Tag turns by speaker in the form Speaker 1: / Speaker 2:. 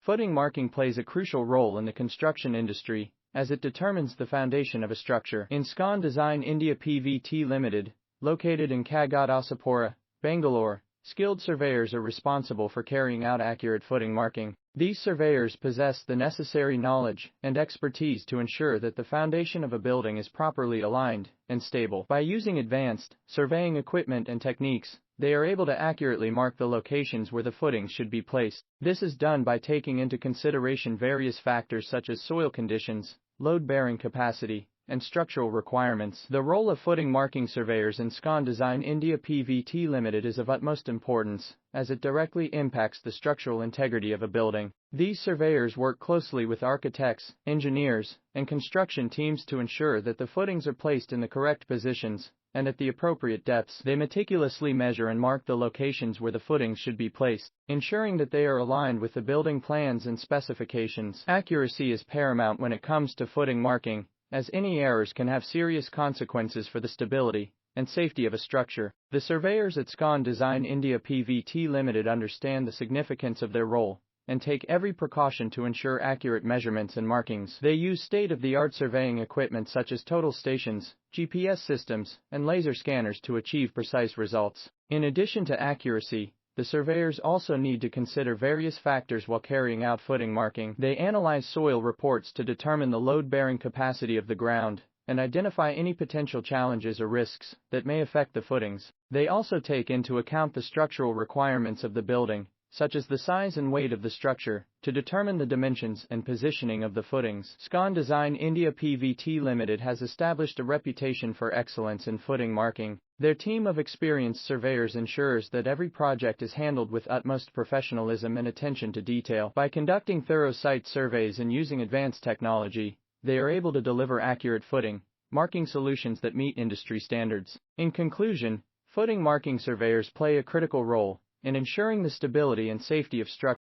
Speaker 1: Footing marking plays a crucial role in the construction industry, as it determines the foundation of a structure. In SCON Design India Pvt Ltd, located in Kaggadasapura, Bangalore, skilled surveyors are responsible for carrying out accurate footing marking. These surveyors possess the necessary knowledge and expertise to ensure that the foundation of a building is properly aligned and stable. By using advanced surveying equipment and techniques, they are able to accurately mark the locations where the footings should be placed. This is done by taking into consideration various factors such as soil conditions, load-bearing capacity, and structural requirements. The role of footing marking surveyors in SCON Design India Pvt Ltd is of utmost importance, as it directly impacts the structural integrity of a building. These surveyors work closely with architects, engineers, and construction teams to ensure that the footings are placed in the correct positions and at the appropriate depths. They meticulously measure and mark the locations where the footings should be placed, ensuring that they are aligned with the building plans and specifications. Accuracy is paramount when it comes to footing marking, as any errors can have serious consequences for the stability and safety of a structure. The surveyors at SCON Design India Pvt Ltd understand the significance of their role and take every precaution to ensure accurate measurements and markings. They use state-of-the-art surveying equipment such as total stations, GPS systems, and laser scanners to achieve precise results. In addition to accuracy, the surveyors also need to consider various factors while carrying out footing marking. They analyze soil reports to determine the load-bearing capacity of the ground and identify any potential challenges or risks that may affect the footings. They also take into account the structural requirements of the building, such as the size and weight of the structure, to determine the dimensions and positioning of the footings. SCON Design India Pvt Ltd has established a reputation for excellence in footing marking. Their team of experienced surveyors ensures that every project is handled with utmost professionalism and attention to detail. By conducting thorough site surveys and using advanced technology, they are able to deliver accurate footing marking solutions that meet industry standards. In conclusion, footing marking surveyors play a critical role in ensuring the stability and safety of structures